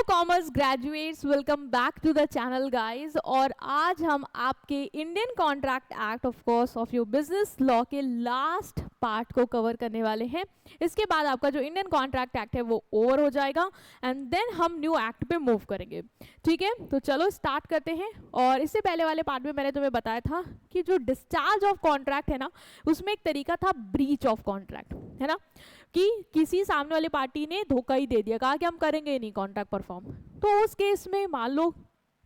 Commerce graduates, welcome back to the channel guys. और आज हम आपके Indian contract act of course of your business law के last part को cover करने वाले हैं। इसके बाद आपका जो इंडियन कॉन्ट्रैक्ट एक्ट है वो ओवर हो जाएगा एंड देन हम न्यू एक्ट पे मूव करेंगे। ठीक है, तो चलो स्टार्ट करते हैं। और इससे पहले वाले पार्ट में मैंने तुम्हें बताया था कि जो डिस्चार्ज ऑफ कॉन्ट्रैक्ट है ना, उसमें एक तरीका था ब्रीच ऑफ कॉन्ट्रैक्ट, है ना, कि किसी सामने वाली पार्टी ने धोखा ही दे दिया, कहा कि हम करेंगे नहीं कॉन्ट्रैक्ट परफॉर्म। तो उस केस में मान लो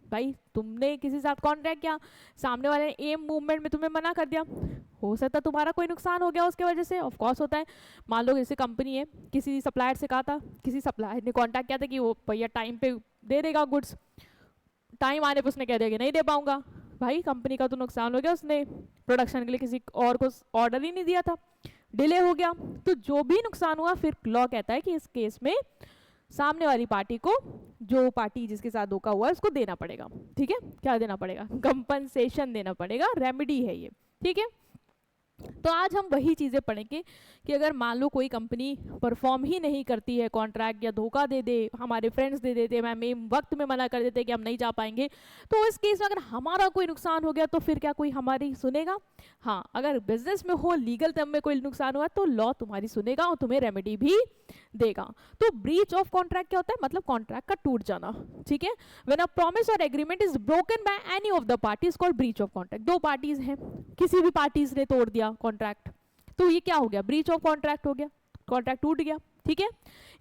भाई तुमने किसी के साथ कॉन्ट्रैक्ट किया, सामने वाले ने एम मूवमेंट में तुम्हें मना कर दिया, हो सकता है तुम्हारा कोई नुकसान हो गया उसके वजह से, ऑफ कोर्स होता है। मान लो जैसे कंपनी है, किसी सप्लायर से कहा था, किसी सप्लायर ने कॉन्टैक्ट किया था कि वो भैया टाइम पे दे देगा गुड्स, टाइम आने पर उसने कह दिया कि नहीं दे पाऊंगा, भाई कंपनी का तो नुकसान हो गया, उसने प्रोडक्शन के लिए किसी और को ऑर्डर ही नहीं दिया था, डिले हो गया। तो जो भी नुकसान हुआ फिर लॉ कहता है कि इस केस में सामने वाली पार्टी को, जो पार्टी जिसके साथ धोखा हुआ है उसको देना पड़ेगा। ठीक है, क्या देना पड़ेगा? कंपनसेशन देना पड़ेगा, रेमेडी है ये। ठीक है, तो आज हम वही चीज़ें पढ़ेंगे कि अगर मान लो कोई कंपनी परफॉर्म ही नहीं करती है कॉन्ट्रैक्ट, या धोखा दे दे, हमारे फ्रेंड्स दे देते, मैम वक्त में मना कर देते कि हम नहीं जा पाएंगे, तो इस केस में अगर हमारा कोई नुकसान हो गया तो फिर क्या कोई हमारी सुनेगा? हाँ, अगर बिजनेस में हो, लीगल टर्म में कोई नुकसान हुआ तो लॉ तुम्हारी सुनेगा और तुम्हें रेमेडी भी देगा। तो ब्रीच ऑफ कॉन्ट्रैक्ट क्या होता है? मतलब कॉन्ट्रैक्ट का टूट जाना। ठीक है, व्हेन अ प्रॉमिस और agreement is broken by any of the parties called breach of contract. दो पार्टीज हैं, किसी भी पार्टीज ने तोड़ दिया कॉन्ट्रैक्ट, तो ये क्या हो गया? ब्रीच ऑफ कॉन्ट्रैक्ट हो गया, कॉन्ट्रैक्ट टूट गया। ठीक है,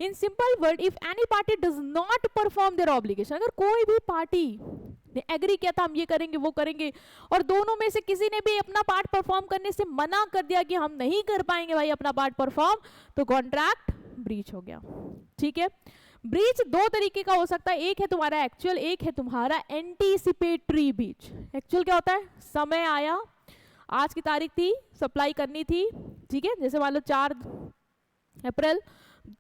in simple word, if any party does not perform their obligation, अगर कोई भी पार्टी ने एग्री किया था हम ये करेंगे वो करेंगे, और दोनों में से किसी ने भी अपना पार्ट परफॉर्म करने से मना कर दिया कि हम नहीं कर पाएंगे भाई अपना पार्ट परफॉर्म, तो कॉन्ट्रैक्ट ब्रीच हो गया। ठीक है, ब्रीच दो तरीके का हो सकता है, एक है तुम्हारा एक्चुअल, एक है तुम्हारा एंटीसिपेटरी ब्रीच। एक्चुअल क्या होता है? समय आया, आज की तारीख थी, सप्लाई करनी थी, ठीक है, जैसे मान लो 4 अप्रैल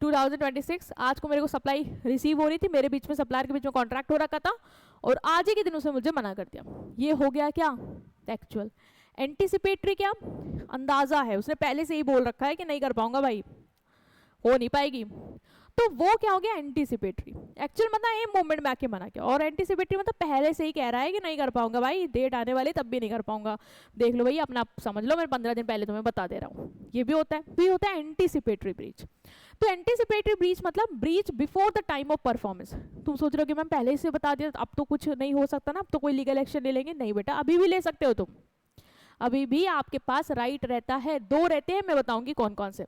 2026, आज को मेरे को सप्लाई रिसीव हो रही थी, मेरे बीच में सप्लायर के बीच में कॉन्ट्रैक्ट हो रखा था, और आज ही के दिन उसने मुझे मना कर दिया। ये हो गया क्या? एक्चुअल। एंटीसिपेटरी क्या? अंदाजा है, उसने पहले से ही बोल रखा है कि नहीं कर पाऊंगा भाई, हो नहीं पाएगी, तो वो क्या हो गया? एंटीसिपेटरी। एक्चुअल मतलब एम मूवमेंट में आके मना किया, और एंटीसिपेटरी मतलब पहले से ही कह रहा है कि नहीं कर पाऊंगा भाई, डेट आने वाली तब भी नहीं कर पाऊंगा, देख लो भैया अपना समझ लो, मैं 15 दिन पहले तुम्हें बता दे रहा हूँ। ये भी होता है, भी होता है एंटीसिपेटरी ब्रीच। तो एंटीसिपेटरी ब्रीच मतलब breach before the time of performance. तुम सोच रहे हो कि मैम पहले से बता दिया, अब तो कुछ नहीं हो सकता ना, अब तो कोई लीगल एक्शन ले लेंगे। नहीं बेटा, अभी भी ले सकते हो तुम, अभी भी आपके पास राइट रहता है, दो रहते हैं, मैं बताऊंगी कौन कौन से।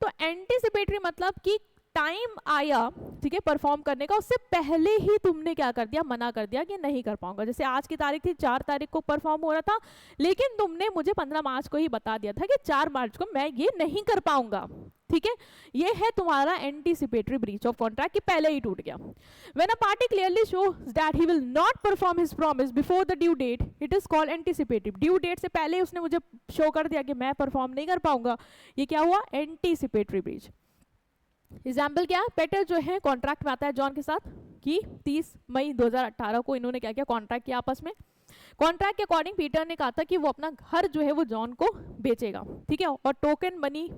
तो एंटीसिपेटरी मतलब कि टाइम आया, ठीक है, परफॉर्म करने का, उससे पहले ही तुमने क्या कर दिया? मना कर दिया कि नहीं कर पाऊंगा। जैसे आज की तारीख थी, 4 तारीख को परफॉर्म हो रहा था, लेकिन तुमने मुझे 15 मार्च को ही बता दिया था कि 4 मार्च को मैं ये नहीं कर पाऊंगा। ठीक है, ये है तुम्हारा एंटीसिपेटरी ब्रीच ऑफ कॉन्ट्रैक्ट, कि पहले ही टूट गया। When a party clearly shows that he will not perform his promise before the due date, it is called anticipatory. Due date से पहले उसने मुझे शो कर दिया कि मैं परफॉर्म नहीं कर पाऊंगा, ये क्या हुआ? Anticipatory breach. एग्जाम्पल क्या? पेटर जो है कॉन्ट्रैक्ट में आता है जॉन के साथ कि 30 मई 2018 को इन्होंने क्या किया? कॉन्ट्रैक्ट किया आपस में। कॉन्ट्रैक्ट के अकॉर्डिंग पीटर ने कहा था कि वो अपना घर जो है वो जॉन को बेचेगा, ठीक है, और टोकन मनी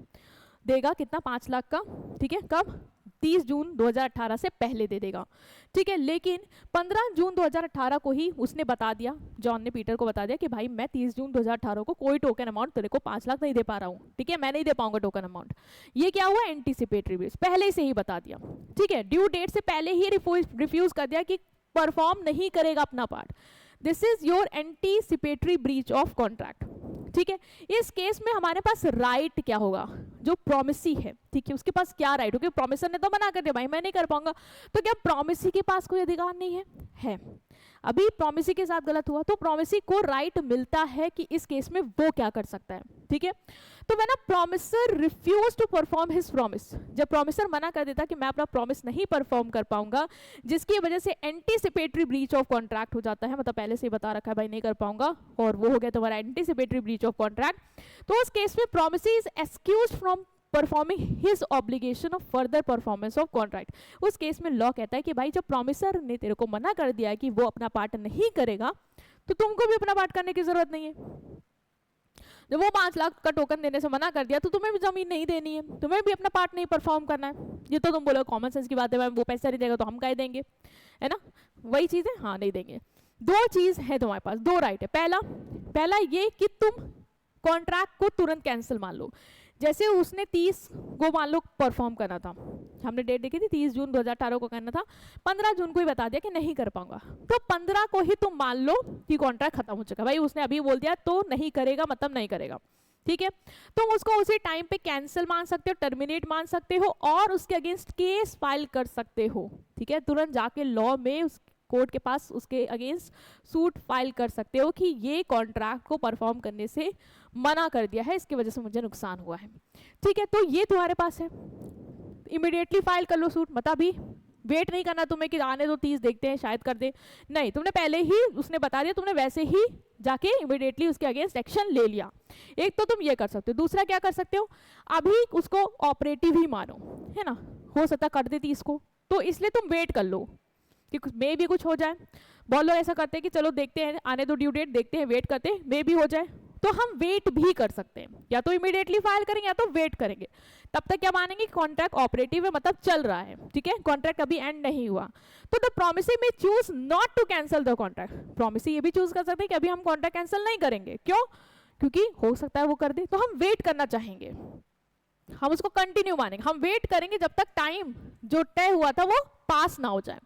देगा कितना? 5 लाख का। ठीक है, कब? 30 जून 2018 से पहले दे देगा। ठीक है, लेकिन 15 जून 2018 को ही उसने बता दिया, जॉन ने पीटर को बता दिया कि भाई मैं 30 जून 2018 को कोई टोकन अमाउंट तेरे को 5 लाख नहीं दे पा रहा हूँ, ठीक है, मैं नहीं दे पाऊंगा टोकन अमाउंट। ये क्या हुआ? एंटीसिपेटरी ब्रीच, पहले से ही बता दिया। ठीक है, ड्यू डेट से पहले ही रिफ्यूज कर दिया कि परफॉर्म नहीं करेगा अपना part. This is your anticipatory breach of contract. ठीक है, इस केस में हमारे पास राइट क्या होगा? जो प्रॉमिसी है, ठीक है, उसके पास क्या राइट होगा? प्रॉमिसर ने तो मना कर दिया भाई मैं नहीं कर पाऊंगा, तो क्या प्रॉमिसी के पास कोई अधिकार नहीं है? है। अभी प्रॉमिसी के साथ गलत हुआ तो प्रॉमिसी को राइट मिलता है कि इस केस में वो क्या कर सकता है। ठीक है, तो when a promiser refuse to perform his promise, जब प्रॉमिसर मना कर देता कि मैं अपना प्रॉमिस नहीं परफॉर्म कर पाऊंगा, जिसकी वजह से एंटीसिपेटरी ब्रीच ऑफ कॉन्ट्रैक्ट हो जाता है, मतलब पहले से ही बता रखा है भाई नहीं कर पाऊंगा, और वो हो गया तुम्हारा एंटीसिपेटरी ब्रीच ऑफ कॉन्ट्रैक्ट। तो उस केस में promisee is excused from performing his obligation of further performance of contract. उस केस में लॉ कहता है कि भाई जब प्रॉमिसर ने तेरे को मना कर दिया है कि वो अपना पार्ट नहीं करेगा, तो तुमको भी अपना पार्ट करने की जरूरत नहीं है। जब वो 5 लाख का टोकन देने से मना कर दिया तो तुम्हें भी जमीन नहीं देनी है, तुम्हें भी अपना पार्ट नहीं परफॉर्म करना है। ये तो तुम बोलो कॉमन सेंस की बात है, मैम वो पैसा नहीं देगा तो हम क्या देंगे, है ना, वही चीज़ है, हाँ नहीं देंगे। दो चीज़ है तुम्हारे पास, दो राइट है। पहला ये कि तुम कॉन्ट्रैक्ट को तुरंत कैंसिल मान लो। जैसे उसने 30 को मान लो परफॉर्म करना था, हमने डेट देखी थी 30 जून 2018 को करना था, 15 जून को ही बता दिया कि नहीं कर पाऊंगा, तो 15 को ही तुम मान लो कि कॉन्ट्रैक्ट खत्म हो चुका, भाई उसने अभी बोल दिया तो नहीं करेगा मतलब नहीं करेगा, ठीक है। तुम उसको उसी टाइम पे कैंसिल मान सकते हो, टर्मिनेट मान सकते हो और उसके अगेंस्ट केस फाइल कर सकते हो, ठीक है। तुरंत जाके लॉ में उस कोर्ट के पास उसके अगेंस्ट सूट फाइल कर सकते हो कि ये कॉन्ट्रैक्ट को परफॉर्म करने से मना कर दिया है, इसकी वजह से मुझे नुकसान हुआ है, ठीक है। तो ये तुम्हारे पास है, इमीडिएटली फाइल कर लो सूट, मतलब अभी वेट नहीं करना तुम्हें कि आने दो 30 देखते हैं शायद कर दे, नहीं, तुमने पहले ही उसने बता दिया, तुमने वैसे ही जाके इमीडिएटली उसके अगेंस्ट एक्शन ले लिया। एक तो तुम ये कर सकते हो, दूसरा क्या कर सकते हो, अभी उसको ऑपरेटिव ही मानो, है ना, हो सकता कर दे 30 को, तो इसलिए तुम वेट कर लो कि मे भी कुछ हो जाए। बहुत लोग ऐसा करते हैं कि चलो देखते हैं, आने दो ड्यू डेट, देखते हैं, वेट करते हैं, मे भी हो जाए, तो हम वेट भी कर सकते हैं, या तो इमीडिएटली फाइल करेंगे या तो वेट करेंगे। तब तक क्या मानेंगे, कॉन्ट्रैक्ट ऑपरेटिव है, मतलब चल रहा है, ठीक है, कॉन्ट्रैक्ट अभी एंड नहीं हुआ। तो द प्रोमिसी में choose not to cancel the contract, promisee ये भी चूज कर सकते हैं कि अभी हम कॉन्ट्रैक्ट कैंसिल नहीं करेंगे, क्यों, क्योंकि हो सकता है वो कर दे, तो हम वेट करना चाहेंगे, हम उसको कंटिन्यू मानेंगे, हम वेट करेंगे जब तक टाइम जो तय हुआ था वो पास ना हो जाए।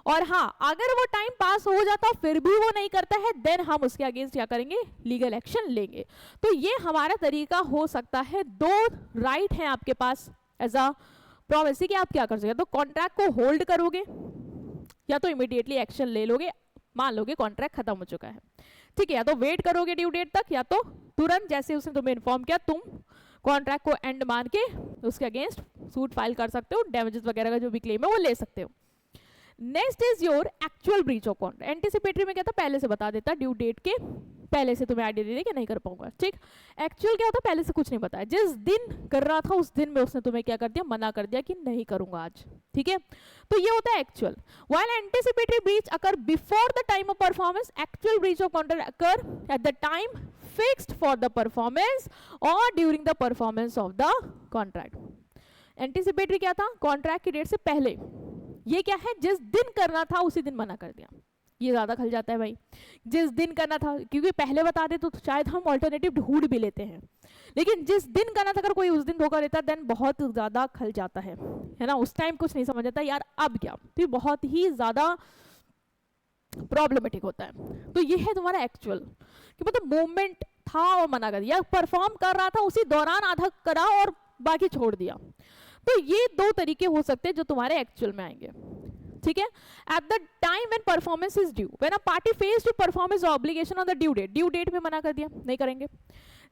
और हाँ, अगर वो टाइम पास हो जाता फिर भी वो नहीं करता है, देन हम उसके अगेंस्ट क्या करेंगे, लीगल एक्शन लेंगे। तो ये हमारा तरीका हो सकता है। दो राइट हैं आपके पास एज अ प्रोमिसी कि आप क्या कर सकते, तो कॉन्ट्रैक्ट को होल्ड करोगे या तो इमीडिएटली एक्शन ले लोगे, मान लोगे कॉन्ट्रैक्ट खत्म हो चुका है, ठीक है, या तो वेट करोगे ड्यू डेट तक, या तो तुरंत जैसे उसने तुम्हें इन्फॉर्म किया तुम कॉन्ट्रैक्ट को एंड मान के उसके अगेंस्ट सूट फाइल कर सकते हो, डैमेजेस वगैरह का जो भी क्लेम है वो ले सकते हो। Next is your actual breach of contract. Anticipatory में क्या था, पहले से बता देता, ड्यू डेट के पहले से तुम्हें आइडिया दे दे कि नहीं कर पाऊंगा, ठीक। एक्चुअल क्या होता, पहले से कुछ नहीं बताया, जिस दिन कर रहा था उस दिन में उसने तुम्हें क्या कर दिया, मना कर दिया कि नहीं करूंगा आज, ठीक है। तो ये होता है actual. While anticipatory breach occur before the time of performance, actual breach of contract occur at the time fixed for the performance और during the performance of the contract. Anticipatory क्या था, कॉन्ट्रैक्ट की डेट से पहले, ये क्या है, जिस दिन करना था उसी दिन मना कर दिया, ये ज्यादा खल जाता है भाई, जिस दिन करना था, क्योंकि पहले बता दे तो शायद हम ऑल्टरनेटिव ढूंढ भी लेते हैं, लेकिन जिस दिन करना था अगर कोई उस दिन धोखा देता देन बहुत ज्यादा खल जाता है ना, उस टाइम कुछ नहीं समझ आता यार अब क्या, तो ये बहुत ही ज्यादा प्रॉब्लमेटिक होता है। तो ये है तुम्हारा एक्चुअल कि मतलब मूवमेंट था और मना कर दिया, परफॉर्म कर रहा था उसी दौरान आधा करा और बाकी छोड़ दिया। तो ये दो तरीके हो सकते हैं जो तुम्हारे एक्चुअल में आएंगे, ठीक है। At the time when performance is due, when a party fails to perform his obligation on the due date, due date में मना कर दिया नहीं करेंगे।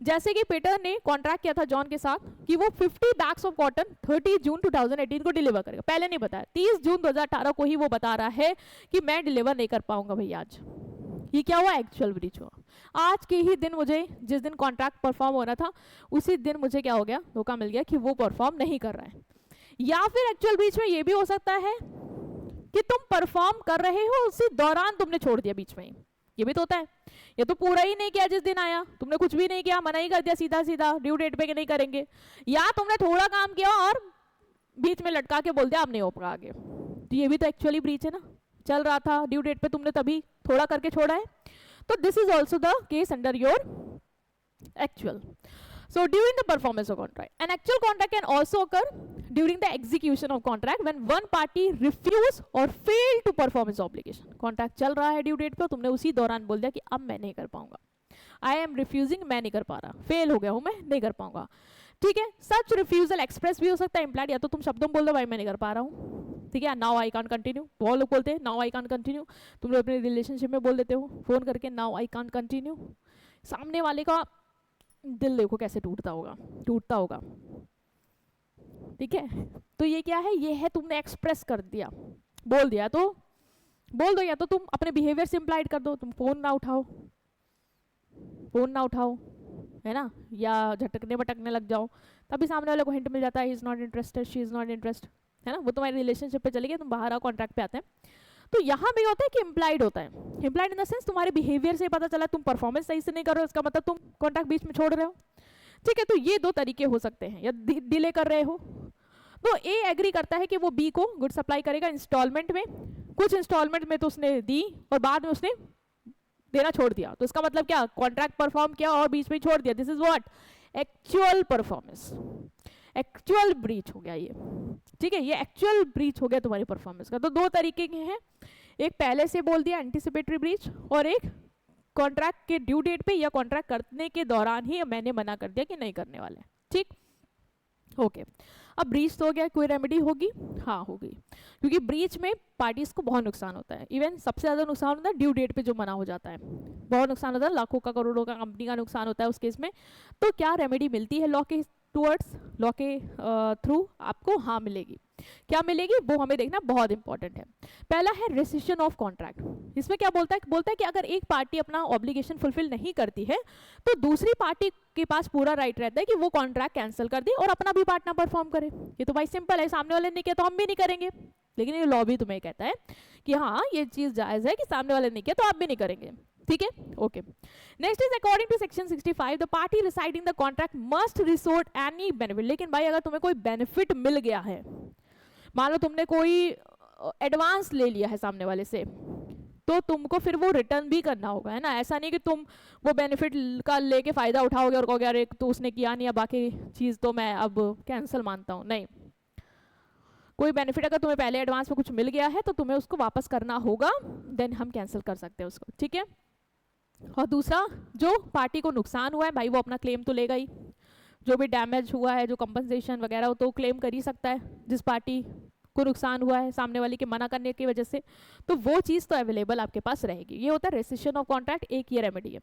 जैसे कि पीटर ने कॉन्ट्रैक्ट किया था जॉन के साथ कि वो 50 बैग्स ऑफ कॉटन 30 जून 2018 को डिलीवर करेगा, पहले नहीं बताया, 30 जून 2018 को ही वो बता रहा है कि मैं डिलीवर नहीं कर पाऊंगा भाई आज। ये क्या हुआ, एक्चुअल ब्रीच हुआ। आज के ही दिन मुझे, जिस दिन कॉन्ट्रैक्ट परफॉर्म होना था उसी दिन मुझे क्या हो गया, धोखा मिल गया कि वो परफॉर्म नहीं कर रहा है। या फिर एक्चुअल ब्रीच में ये भी हो सकता है कि तुम परफॉर्म कर रहे हो उसी दौरान तुमने छोड़ दिया बीच में ही, ये भी तो होता है। ये तो पूरा ही नहीं किया, जिस दिन आया तुमने कुछ भी नहीं किया, मना ही कर दिया सीधा सीधा ड्यू डेट पे कि नहीं करेंगे, या तुमने थोड़ा काम किया और बीच में लटका के बोल दिया अब नहीं हो पाएगा आगे, तो ये भी तो एक्चुअली ब्रीच है ना, चल रहा था ड्यू डेट पे तुमने तभी थोड़ा करके छोड़ा है। तो this is also the case under your actual. So during the performance of contract, an actual contract can also occur during the execution of contract when one party refuse or fail to perform its obligation. Contract चल रहा है due date पे, तुमने उसी दौरान बोल दिया कि अब मैं नहीं कर पाऊंगा, आई एम रिफ्यूजिंग, मैं नहीं कर पा रहा, फेल हो गया हूं, मैं नहीं कर पाऊंगा, ठीक है। सच रिफ्यूजल एक्सप्रेस भी हो सकता है, इम्प्लाइड, या तो तुम शब्दों में बोल दो भाई मैं नहीं कर पा रहा हूँ, ठीक है, नाउ आई कांट कंटिन्यू, बहुत लोग बोलते हैं नाउ आई कांट कंटिन्यू, तुम लोग अपने रिलेशनशिप में बोल देते हो फोन करके नाउ आई कांट कंटिन्यू, सामने वाले का दिल देखो कैसे टूटता होगा, ठीक है। तो ये क्या है, ये है तुमने एक्सप्रेस कर दिया, बोल दिया, तो बोल दो, या तो तुम अपने बिहेवियर से इम्प्लाइड कर दो, तुम फोन ना उठाओ, है ना, या झटकने भटकने लग जाओ, तभी सामने वाले को हिंट मिल जाता है he is not interested, she is not interested, है ना, वो तुम्हारे रिलेशनशिप पे चली गई, तुम बाहर आओ कॉन्ट्रैक्ट पे आते हैं। तो यहाँ भी होता है कि इम्प्लाइड होता है, इम्प्लाइड इन द सेंस तुम्हारे बिहेवियर से पता चला तुम परफॉर्मेंस सही से नहीं कर रहे हो, इसका मतलब तुम कॉन्ट्रैक्ट बीच में छोड़ रहे हो। ठीक है, तो ये दो तरीके हो सकते हैं, या डिले कर रहे हो। तो ए एग्री करता है कि वो बी को गुड सप्लाई करेगा इंस्टॉलमेंट में, कुछ इंस्टॉलमेंट में तो उसने दी और बाद में उसने देना छोड़ दिया, तो इसका मतलब क्या, कॉन्ट्रैक्ट परफॉर्म किया और बीच में ही छोड़ दिया, this is what, actual performance, actual breach हो गया ये। ठीक है, ये एक्चुअल ब्रीच हो गया तुम्हारी परफॉर्मेंस का। तो दो तरीके के हैं, एक पहले से बोल दिया एंटिसिपेटरी ब्रीच, और एक कॉन्ट्रैक्ट के ड्यू डेट पे या कॉन्ट्रैक्ट करने के दौरान ही मैंने मना कर दिया कि नहीं करने वाले। ठीक, ओके। अब ब्रीच तो हो गया, कोई रेमेडी होगी? हाँ होगी, क्योंकि ब्रीच में पार्टीज को बहुत नुकसान होता है, इवन सबसे ज़्यादा नुकसान होता है ड्यू डेट पे जो मना हो जाता है, बहुत नुकसान होता है, लाखों का करोड़ों का कंपनी का नुकसान होता है उस केस में। तो क्या रेमेडी मिलती है लॉ के टूवर्ड्स, लॉ के थ्रू आपको? हाँ मिलेगी। क्या मिलेगी वो हमें देखना बहुत इंपॉर्टेंट है। पहला है रेसिशन ऑफ कॉन्ट्रैक्ट। इसमें क्या बोलता है, बोलता है कि अगर एक पार्टी अपना ऑब्लिगेशन फुलफिल नहीं करती है तो दूसरी पार्टी के पास पूरा राइट रहता है कि वो कॉन्ट्रैक्ट कैंसिल कर दे और अपना भी पार्ट ना परफॉर्म करे। ये तो भाई सिंपल है, सामने वाले ने किया तो हम भी नहीं करेंगे, लेकिन ये लॉ भी तुम्हें कहता है कि हाँ ये चीज जायज है कि सामने वाले ने किया तो आप भी नहीं करेंगे। ठीक है, okay. Next is according to section 65 the party residing the contract must resort any benefit. लेकिन भाई अगर तुम्हें कोई बेनिफिट मिल गया है, मान लो तुमने कोई एडवांस ले लिया है सामने वाले से, तो तुमको फिर वो रिटर्न भी करना होगा, है ना। ऐसा नहीं कि तुम वो बेनिफिट का लेके फायदा उठाओगे और कहोगे अरे तो उसने किया नहीं, बाकी चीज तो मैं अब कैंसिल मानता हूँ। नहीं, कोई बेनिफिट अगर तुम्हें पहले एडवांस में कुछ मिल गया है तो तुम्हें उसको वापस करना होगा, देन हम कैंसिल कर सकते हैं उसको। ठीक है, और दूसरा, जो पार्टी को नुकसान हुआ है भाई वो अपना क्लेम तो लेगा ही, जो भी डैमेज हुआ है, जो कंपनसेशन वगैरह वो तो क्लेम कर ही सकता है जिस पार्टी को नुकसान हुआ है सामने वाली के मना करने की वजह से, तो वो चीज़ तो अवेलेबल आपके पास रहेगी। ये होता है रेसिशन ऑफ कॉन्ट्रैक्ट, एक ये रेमेडी है।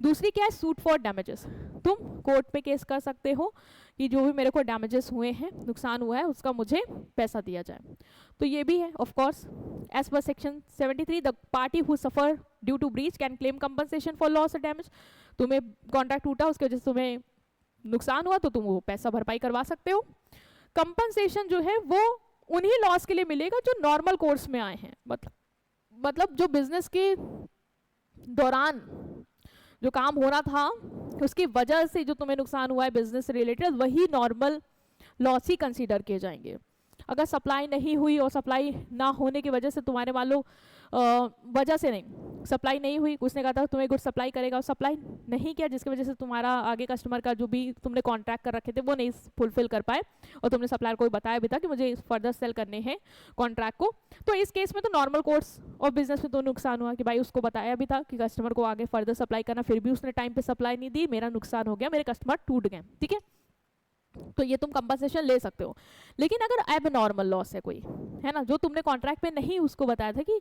दूसरी क्या है, सूट फॉर डैमेजेस। तुम कोर्ट पे केस कर सकते हो कि जो भी मेरे को डैमेजेस हुए हैं, नुकसान हुआ है, उसका मुझे पैसा दिया जाए, तो ये भी है। Of course as per section 73 the party who suffer due to breach can claim compensation for loss और डैमेज। तुम्हें कॉन्ट्रैक्ट टूटा, उसकी वजह से तुम्हें नुकसान हुआ, तो तुम वो पैसा भरपाई करवा सकते हो। कंपनसेशन जो है वो उन्हीं लॉस के लिए मिलेगा जो नॉर्मल कोर्स में आए हैं, मतलब जो बिजनेस के दौरान जो काम होना था उसकी वजह से जो तुम्हें नुकसान हुआ है बिजनेस से रिलेटेड, वही नॉर्मल लॉस ही कंसीडर किए जाएंगे। अगर सप्लाई नहीं हुई और सप्लाई ना होने की वजह से तुम्हारे मान लो वजह से नहीं, सप्लाई नहीं हुई, उसने कहा था तुम्हें गुड सप्लाई करेगा और सप्लाई नहीं किया, जिसकी वजह से तुम्हारा आगे कस्टमर का जो भी तुमने कॉन्ट्रैक्ट कर रखे थे वो नहीं फुलफिल कर पाए, और तुमने सप्लायर को बताया भी था कि मुझे फर्दर सेल करने हैं कॉन्ट्रैक्ट को, तो इस केस में तो नॉर्मल कोर्स ऑफ बिजनेस में तो नुकसान हुआ कि भाई उसको बताया भी था कि कस्टमर को आगे फर्दर सप्लाई करना, फिर भी उसने टाइम पे सप्लाई नहीं दी, मेरा नुकसान हो गया, मेरे कस्टमर टूट गए। ठीक है, तो ये तुम कंपनसेशन ले सकते हो। लेकिन अगर एब नॉर्मल लॉस है कोई, है ना, जो तुमने कॉन्ट्रैक्ट में नहीं उसको बताया था कि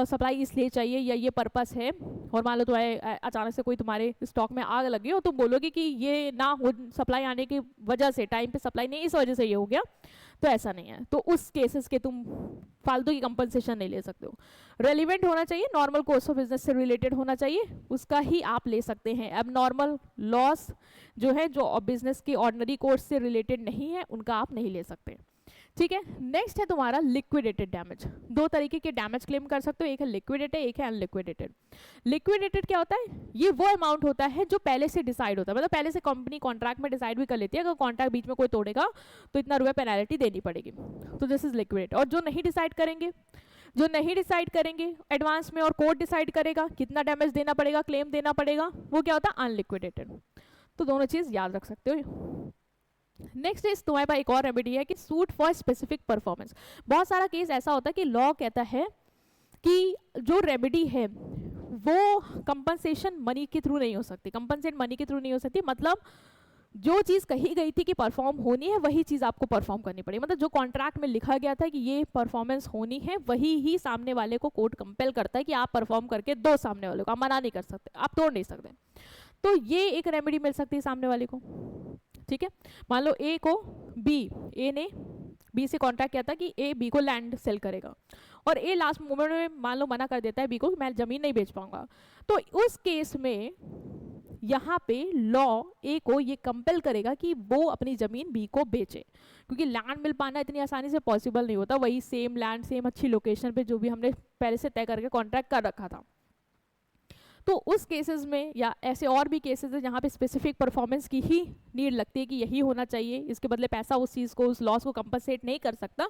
सप्लाई इसलिए चाहिए या ये पर्पस है, और मान लो तुम्हारे अचानक से कोई तुम्हारे स्टॉक में आग लगी और तुम बोलोगे कि ये ना हो, सप्लाई आने की वजह से, टाइम पे सप्लाई नहीं, इस वजह से ये हो गया, तो ऐसा नहीं है, तो उस केसेस के तुम फालतू की कंपनसेशन नहीं ले सकते हो। रेलिवेंट होना चाहिए, नॉर्मल कोर्स ऑफ बिजनेस से रिलेटेड होना चाहिए, उसका ही आप ले सकते हैं। अब नॉर्मल लॉस जो है, जो बिजनेस के ऑर्डिनरी कोर्स से रिलेटेड नहीं है, उनका आप नहीं ले सकते। ठीक है, नेक्स्ट है तुम्हारा लिक्विडेटेड डैमेज। दो तरीके के डैमेज क्लेम कर सकते हो, एक है लिक्विडेटेड, एक है अनलिक्विडेटेड। लिक्विडेटेड क्या होता है, ये वो अमाउंट होता है जो पहले से डिसाइड होता है, मतलब पहले से कंपनी कॉन्ट्रैक्ट में डिसाइड भी कर लेती है अगर कॉन्ट्रैक्ट बीच में कोई तोड़ेगा तो इतना रुपये पेनल्टी देनी पड़ेगी, तो दिस इज लिक्विडेटेड। और जो नहीं डिसाइड करेंगे, जो नहीं डिसाइड करेंगे एडवांस में और कोर्ट डिसाइड करेगा कितना डैमेज देना पड़ेगा, क्लेम देना पड़ेगा, वो क्या होता है, अनलिक्विडेटेड। तो दोनों चीज़ याद रख सकते हो। नेक्स्ट इज तुम्हारे पास एक और रेमेडी है कि सूट फॉर स्पेसिफिक परफॉर्मेंस। बहुत सारा केस ऐसा होता है कि लॉ कहता है कि जो रेमेडी है वो कंपनसेशन मनी के थ्रू नहीं हो सकती, कंपनसेट मनी के थ्रू नहीं हो सकती, मतलब जो चीज़ कही गई थी कि परफॉर्म होनी है वही चीज़ आपको परफॉर्म करनी पड़ेगी, मतलब जो कॉन्ट्रैक्ट में लिखा गया था कि ये परफॉर्मेंस होनी है वही ही सामने वाले को कोर्ट कंपेल करता है कि आप परफॉर्म करके दो सामने वाले को, आप मना नहीं कर सकते, आप तोड़ नहीं सकते। तो ये एक रेमेडी मिल सकती है सामने वाले को। ठीक है, मान लो ए को ए ने बी से कॉन्ट्रैक्ट किया था कि ए बी को लैंड सेल करेगा, और ए लास्ट मोमेंट में मान लो मना कर देता है बी को कि मैं ज़मीन नहीं बेच पाऊंगा, तो उस केस में यहाँ पे लॉ ए को ये कंपेल करेगा कि वो अपनी ज़मीन बी को बेचे, क्योंकि लैंड मिल पाना इतनी आसानी से पॉसिबल नहीं होता, वही सेम लैंड सेम अच्छी लोकेशन पे जो भी हमने पहले से तय करके कॉन्ट्रैक्ट कर रखा था। तो उस केसेस में या ऐसे और भी केसेस है जहाँ पे स्पेसिफिक परफॉर्मेंस की ही नीड लगती है कि यही होना चाहिए, इसके बदले पैसा उस चीज़ को, उस लॉस को कंपनसेट नहीं कर सकता,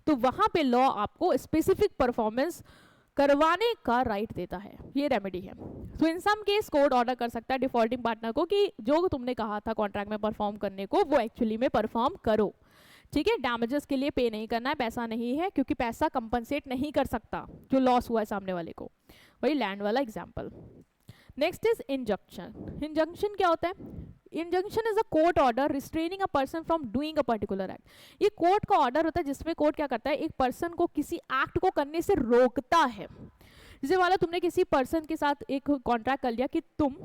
तो वहाँ पे लॉ आपको स्पेसिफिक परफॉर्मेंस करवाने का राइट देता है, ये रेमेडी है। तो इन सम केस कोर्ट ऑर्डर कर सकता है डिफॉल्टिंग पार्टनर को कि जो तुमने कहा था कॉन्ट्रैक्ट में परफॉर्म करने को वो एक्चुअली में परफॉर्म करो, ठीक है। डैमेजेस के लिए पे नहीं करना है, पैसा नहीं है, क्योंकि पैसा कंपनसेट नहीं कर सकता जो लॉस हुआ है सामने वाले को, वही लैंड वाला example. Next is injunction. Injunction क्या होता है? Injunction is a court order restraining a person from doing a particular act. ये कोर्ट का ऑर्डर होता है जिसमें कोर्ट क्या करता है, एक पर्सन को किसी एक्ट को करने से रोकता है। जैसे वाला तुमने किसी पर्सन के साथ एक कॉन्ट्रैक्ट कर लिया कि तुम,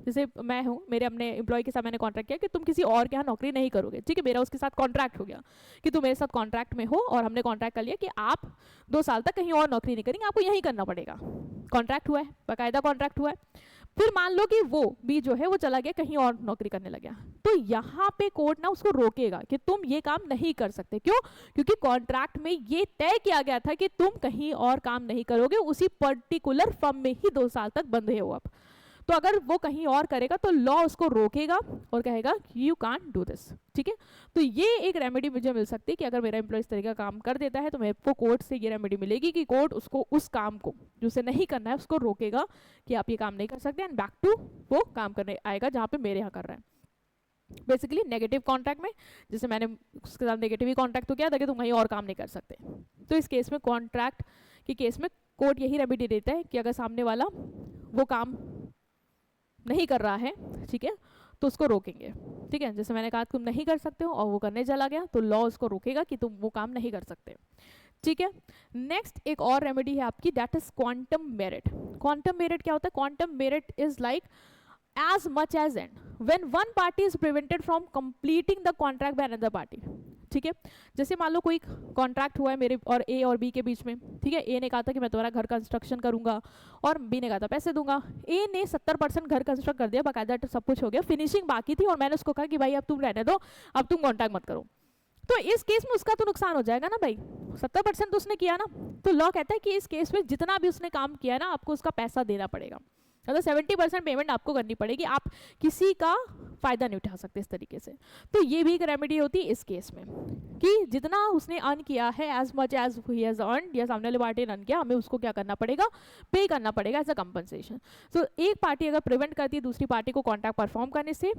जैसे मैं हूँ, मेरे अपने एम्प्लॉय के साथ मैंने कॉन्ट्रैक्ट किया कि तुम किसी और के यहाँ नौकरी नहीं करोगे, ठीक है, मेरा उसके साथ कॉन्ट्रैक्ट हो गया कि तुम मेरे साथ कॉन्ट्रैक्ट में हो और हमने कॉन्ट्रैक्ट कर लिया कि आप 2 साल तक कहीं और नौकरी नहीं करेंगे, आपको यहीं करना पड़ेगा। कॉन्ट्रैक्ट हुआ है, बाकायदा कॉन्ट्रैक्ट हुआ है। फिर मान लो कि वो भी जो है वो चला गया कहीं और नौकरी करने लग गया, तो यहाँ पे कोर्ट ना उसको रोकेगा कि तुम ये काम नहीं कर सकते। क्यों? क्योंकि कॉन्ट्रैक्ट में ये तय किया गया था कि तुम कहीं और काम नहीं करोगे, उसी पर्टिकुलर फर्म में ही 2 साल तक बंधे हो आप। तो अगर वो कहीं और करेगा तो लॉ उसको रोकेगा और कहेगा यू कांट डू दिस, ठीक है। तो ये एक रेमेडी मुझे मिल सकती है कि अगर मेरा एम्प्लॉय इस तरीके का काम कर देता है तो मेरे को कोर्ट से ये रेमेडी मिलेगी कि कोर्ट उसको उस काम को जो उसे नहीं करना है उसको रोकेगा कि आप ये काम नहीं कर सकते, एंड बैक टू वो काम करने आएगा जहाँ पे मेरे यहाँ कर रहा है। बेसिकली नेगेटिव कॉन्ट्रैक्ट में, जैसे मैंने उसके साथ नेगेटिव ही कॉन्ट्रैक्ट तो किया था कि तुम कहीं और काम नहीं कर सकते, तो इस केस में कॉन्ट्रैक्ट के केस में कोर्ट यही रेमेडी देता है कि अगर सामने वाला वो काम नहीं कर रहा है, ठीक है, तो उसको रोकेंगे, ठीक है। जैसे मैंने कहा तुम नहीं कर सकते हो और वो करने चला गया तो लॉ उसको रोकेगा कि तुम वो काम नहीं कर सकते, ठीक है। नेक्स्ट एक और रेमेडी है आपकी, that is quantum merit. Quantum merit क्या होता है? Quantum merit is like as much as end when one party is prevented from completing the contract by another party, ठीक है। जैसे मान लो कोई कॉन्ट्रैक्ट हुआ है मेरे और ए और बी के बीच में, ठीक है। ए ने कहा था कि मैं तुम्हारा घर कंस्ट्रक्शन करूंगा और बी ने कहा था पैसे दूंगा। ए ने 70% घर कंस्ट्रक्ट कर दिया, बाकायदा सब कुछ हो गया, फिनिशिंग बाकी थी, और मैंने उसको कहा कि भाई अब तुम रहने दो, अब तुम कॉन्ट्रैक्ट मत करो। तो इस केस में उसका तो नुकसान हो जाएगा ना भाई, 70% तो उसने किया ना। तो लॉ कहता है कि इस केस में जितना भी उसने काम किया ना आपको उसका पैसा देना पड़ेगा, मतलब 70% पेमेंट आपको करनी पड़ेगी, आप किसी का फायदा नहीं उठा सकते इस तरीके से। तो ये भी एक रेमेडी होती है इस केस में कि जितना उसने अर्न किया है, as much as he has earn, या सामने वाले पार्टी ने अर्न किया, हमें उसको क्या करना पड़ेगा, पे करना पड़ेगा एज अ कंपनसेशन। तो एक पार्टी अगर प्रिवेंट करती है दूसरी पार्टी को कॉन्ट्रैक्ट परफॉर्म करने से,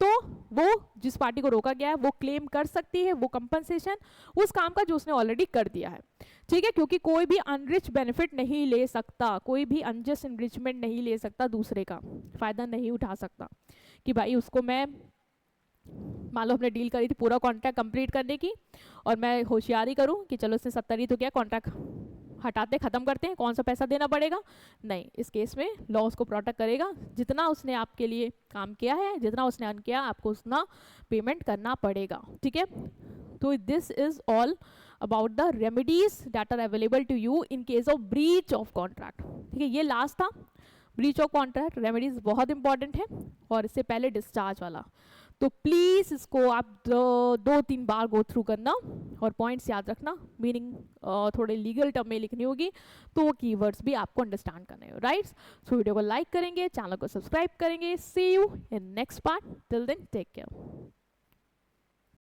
तो वो जिस पार्टी को रोका गया है वो क्लेम कर सकती है वो कंपनसेशन उस काम का जो उसने ऑलरेडी कर दिया है, ठीक है। क्योंकि कोई भी अनरिच बेनिफिट नहीं ले सकता, कोई भी अनजस्ट एनरिचमेंट नहीं ले सकता, दूसरे का फायदा नहीं उठा सकता कि भाई उसको मैं, मान लो हमने डील करी थी पूरा कॉन्ट्रैक्ट कंप्लीट करने की और मैं होशियारी करूं कि चलो इसने 70 ही तो क्या, कॉन्ट्रैक्ट हटाते खत्म करते हैं, कौन सा पैसा देना पड़ेगा, नहीं। इस केस में लॉ उसको प्रोटेक्ट करेगा, जितना उसने आपके लिए काम किया है, जितना उसने अर्न किया आपको उतना पेमेंट करना पड़ेगा, ठीक है। तो this is all about the remedies that are available to you in case of breach of contract, ठीक है। ये लास्ट था ब्रीच ऑफ कॉन्ट्रैक्ट, रेमेडीज बहुत इंपॉर्टेंट है, और इससे पहले डिस्चार्ज वाला, तो प्लीज इसको आप 2-3 बार गो थ्रू करना और पॉइंट्स याद रखना, मीनिंग थोड़े लीगल टर्म में लिखनी होगी, तो वो कीवर्ड्स भी आपको अंडरस्टैंड करने हो, राइट। सो वीडियो को लाइक करेंगे, चैनल को सब्सक्राइब करेंगे, see you in next part, till then take care.